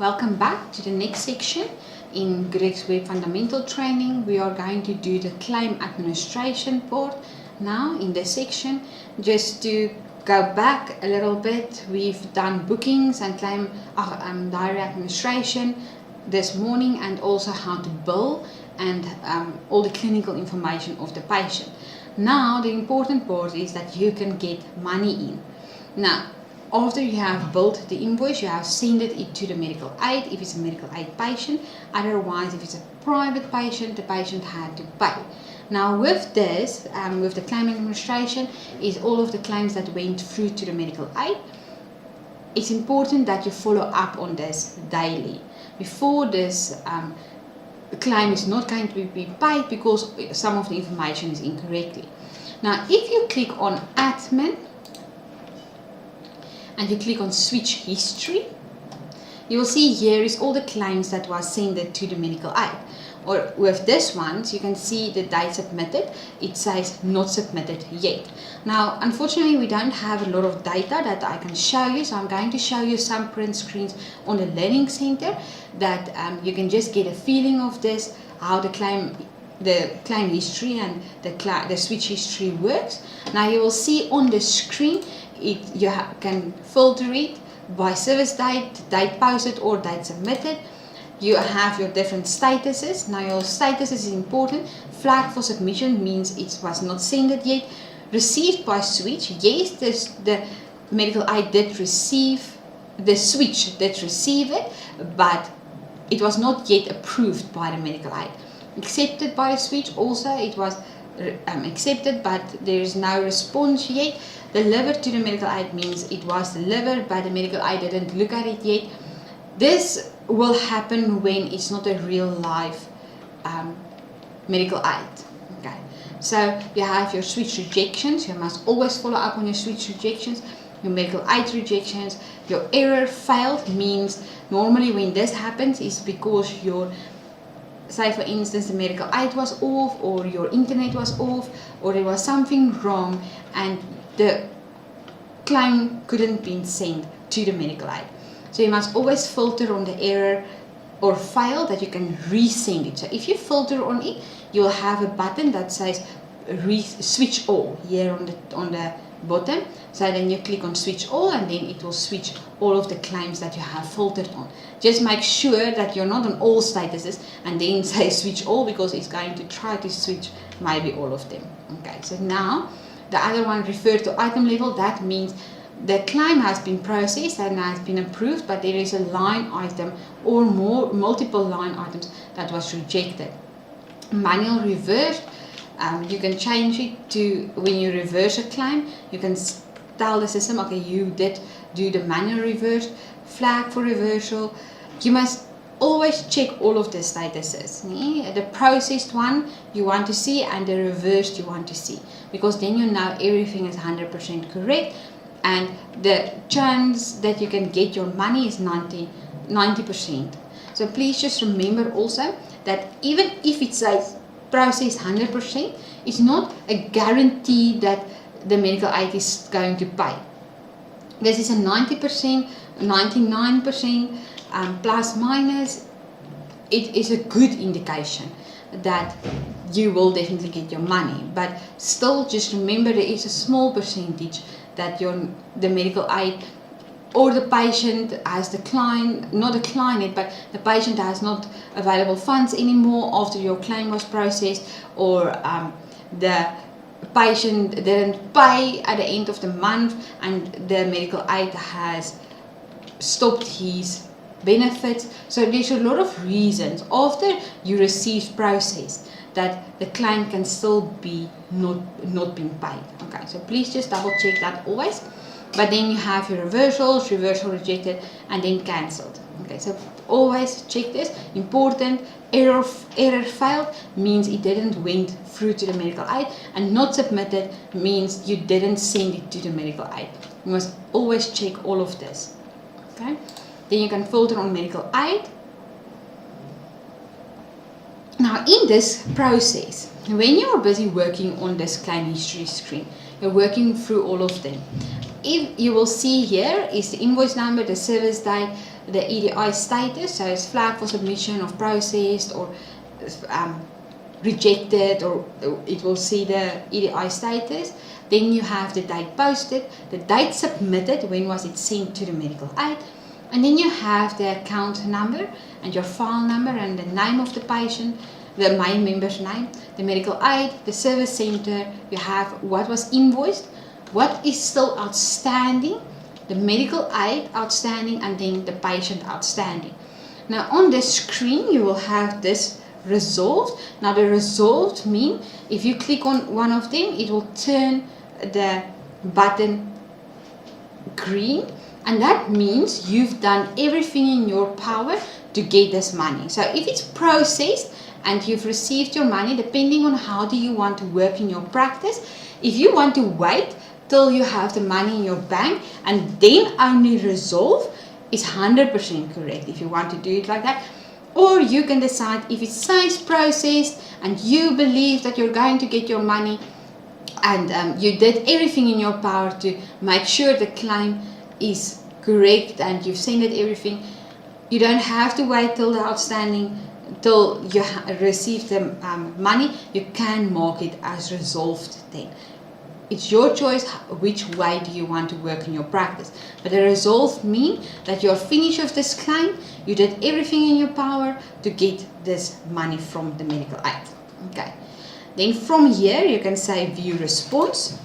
Welcome back to the next section in GoodX Web Fundamental Training. We are going to do the claim administration part now in this section. Just to go back a little bit, we've done bookings and claim diary administration this morning, and also how to bill and all the clinical information of the patient. Now the important part is that you can get money in. Now after you have built the invoice, you have sent it to the medical aid if it's a medical aid patient. Otherwise, if it's a private patient, the patient had to pay. Now with this, with the claim administration, is all of the claims that went through to the medical aid. It's important that you follow up on this daily. Before this claim is not going to be paid because some of the information is incorrectly. Now if you click on admin, and you click on switch history, you will see here is all the claims that was sent to the medical aid. Or with this one, you can see the date submitted. It says not submitted yet. Now unfortunately we don't have a lot of data that I can show you, so I'm going to show you some print screens on the learning center that you can just get a feeling of this, how the claim history and the switch history works. Now you will see on the screen you can filter it by service date, date posted or date submitted. You have your different statuses. Now your status is important. Flag for submission means it was not sent yet. Received by switch, yes, the medical aid did receive, the switch did receive it, but it was not yet approved by the medical aid. Accepted by the switch, also it was accepted, but there is no response yet. Delivered to the medical aid means it was delivered, but the medical aid didn't look at it yet. This will happen when it's not a real life medical aid. Okay, so you have your switch rejections. You must always follow up on your switch rejections, your medical aid rejections. Your error failed means normally when this happens is because your, say for instance, the medical aid was off, or your internet was off, or there was something wrong and the claim couldn't be sent to the medical aid. So you must always filter on the error or fail that you can resend it. So if you filter on it, you'll have a button that says switch all here on the bottom. So then you click on switch all, and then it will switch all of the claims that you have filtered on. Just make sure that you're not on all statuses and then say switch all, because it's going to try to switch maybe all of them. Okay, so now the other one, refer to item level, that means the claim has been processed and has been approved, but there is a line item or multiple line items that was rejected. Manual reversed, you can change it to, when you reverse a claim, you can tell the system, okay, you did do the manual reverse. Flag for reversal. You must always check all of the statuses. The processed one you want to see and the reversed you want to see, because then you know everything is 100% correct, and the chance that you can get your money is 90%. So please just remember also that even if it says processed 100%, it's not a guarantee that the medical aid is going to pay. This is a 90%, 99%, plus minus. It is a good indication that you will definitely get your money, but still just remember there is a small percentage that the medical aid or the patient has not declined it, but the patient has not available funds anymore after your claim was processed, or the patient didn't pay at the end of the month and the medical aid has stopped his benefits. So there's a lot of reasons after you receive process that the claim can still be not being paid. Okay, so please just double check that always. But then you have your reversals, reversal rejected, and then cancelled. Okay, so always check this. Important. Error failed means it didn't went through to the medical aid, and not submitted means you didn't send it to the medical aid. You must always check all of this. Okay, then you can filter on medical aid. Now in this process, when you are busy working on this claim history screen, you're working through all of them. If you will see here is the invoice number, the service date, the EDI status, so it's flagged for submission of processed or rejected, or it will see the EDI status. Then you have the date posted, the date submitted, when was it sent to the medical aid, and then you have the account number and your file number and the name of the patient, the main member's name, the medical aid, the service center. You have what was invoiced, what is still outstanding, the medical aid outstanding, and then the patient outstanding. Now on the screen you will have this resolved. Now the resolved mean if you click on one of them, it will turn the button green, and that means you've done everything in your power to get this money. So if it's processed and you've received your money, depending on how do you want to work in your practice, if you want to wait till you have the money in your bank and then only resolve, is 100% correct if you want to do it like that. Or you can decide, if it says processed and you believe that you're going to get your money and you did everything in your power to make sure the claim is correct and you've sent it everything, you don't have to wait till the outstanding, till you receive the money. You can mark it as resolved then. It's your choice which way do you want to work in your practice. But the resolved mean that you're finished with this claim, you did everything in your power to get this money from the medical aid. Okay. Then from here you can say view response.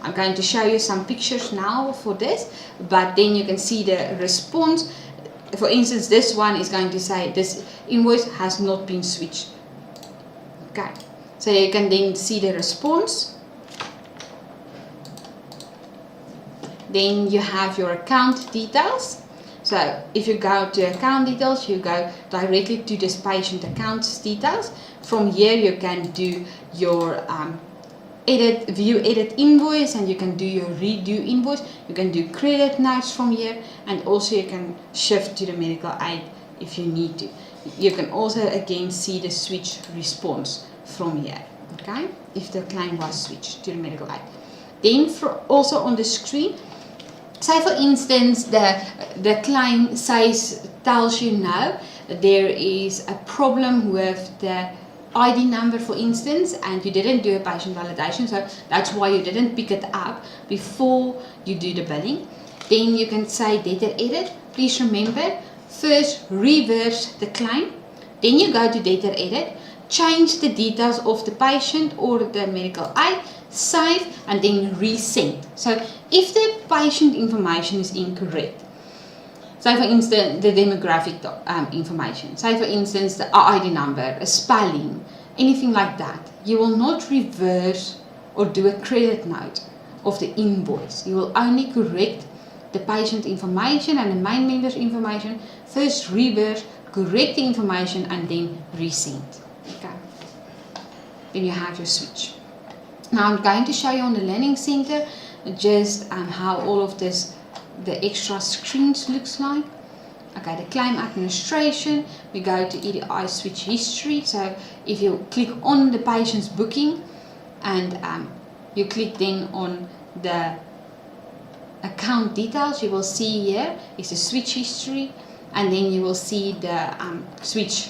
I'm going to show you some pictures now for this, but then you can see the response. For instance, this one is going to say this invoice has not been switched. Okay. So you can then see the response. Then you have your account details. So if you go to account details, you go directly to this patient account details. From here you can do your view edit invoice, and you can do your redo invoice. You can do credit notes from here, and also you can shift to the medical aid if you need to. You can also again see the switch response from here, okay, if the claim was switched to the medical aid. Then also on the screen, say for instance the claim tells you no, there is a problem with the ID number, for instance, and you didn't do a patient validation, so that's why you didn't pick it up before you do the billing. Then you can say data edit. Please remember, first reverse the claim, then you go to data edit, change the details of the patient or the medical aid, save, and then resend. So if the patient information is incorrect, say for instance the demographic information, say for instance the ID number, a spelling, anything like that, you will not reverse or do a credit note of the invoice. You will only correct the patient information and the main member's information, first reverse, correct the information, and then resend. Okay. Then you have your switch. Now I'm going to show you on the Learning Center just how all of this, the extra screens looks like. Okay, the claim administration, we go to EDI switch history. So if you click on the patient's booking and you click then on the account details, you will see here is the switch history, and then you will see the switch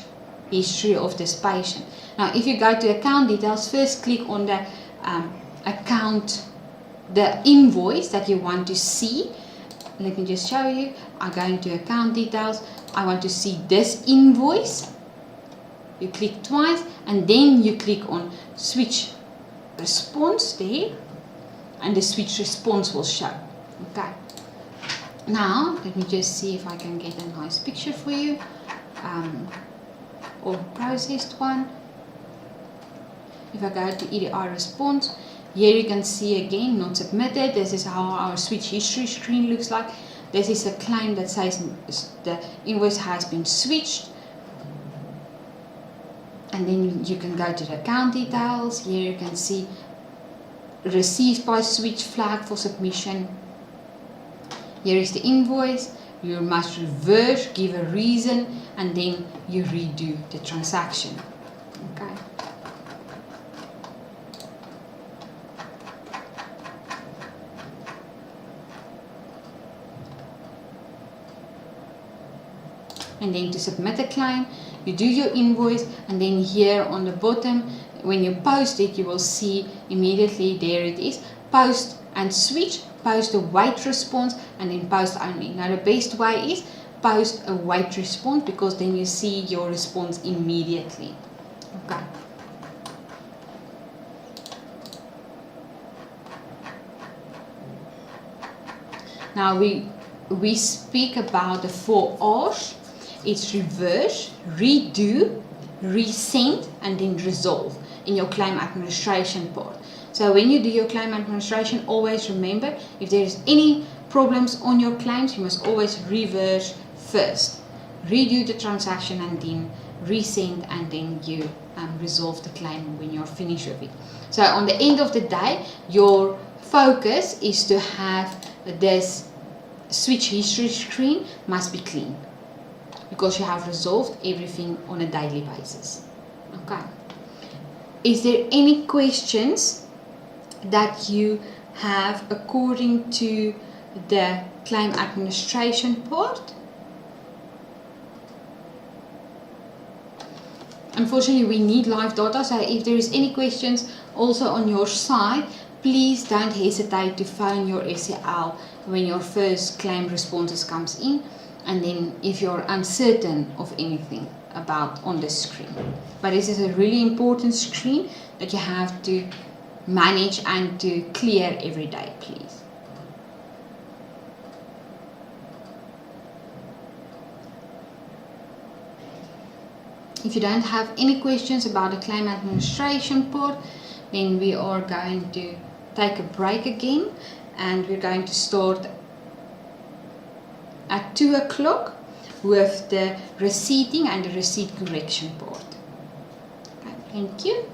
history of this patient. Now if you go to account details, first click on the account, the invoice that you want to see. Let me just show you. I'm going to account details. I want to see this invoice. You click twice and then you click on switch response there, and the switch response will show. Okay. Now let me just see if I can get a nice picture for you, or processed one. If I go to EDI response, here you can see again not submitted. This is how our switch history screen looks like. This is a claim that says the invoice has been switched. And then you can go to the account details. Here you can see received by switch, flag for submission. Here is the invoice. You must reverse, give a reason, and then you redo the transaction. Okay. and then to submit a claim, you do your invoice, and then here on the bottom, when you post it, you will see immediately there it is, post and switch, post a wait response, and then post only. Now the best way is post a wait response, because then you see your response immediately. Okay. Now we speak about the 4 R's. It's reverse, redo, resend, and then resolve in your claim administration part. So when you do your claim administration, always remember, if there is any problems on your claims, you must always reverse first, redo the transaction, and then resend, and then you resolve the claim when you're finished with it. So on the end of the day, your focus is to have this switch history screen must be clean, because you have resolved everything on a daily basis. Okay. Is there any questions that you have according to the claim administration part? Unfortunately, we need live data, so if there is any questions also on your side, please don't hesitate to phone your SCL when your first claim responses comes in, and then if you're uncertain of anything about on the screen. But this is a really important screen that you have to manage and to clear every day, please. If you don't have any questions about the claim administration part, then we are going to take a break again, and we're going to start at 2 o'clock with the receipting and the receipt correction part. Okay, thank you.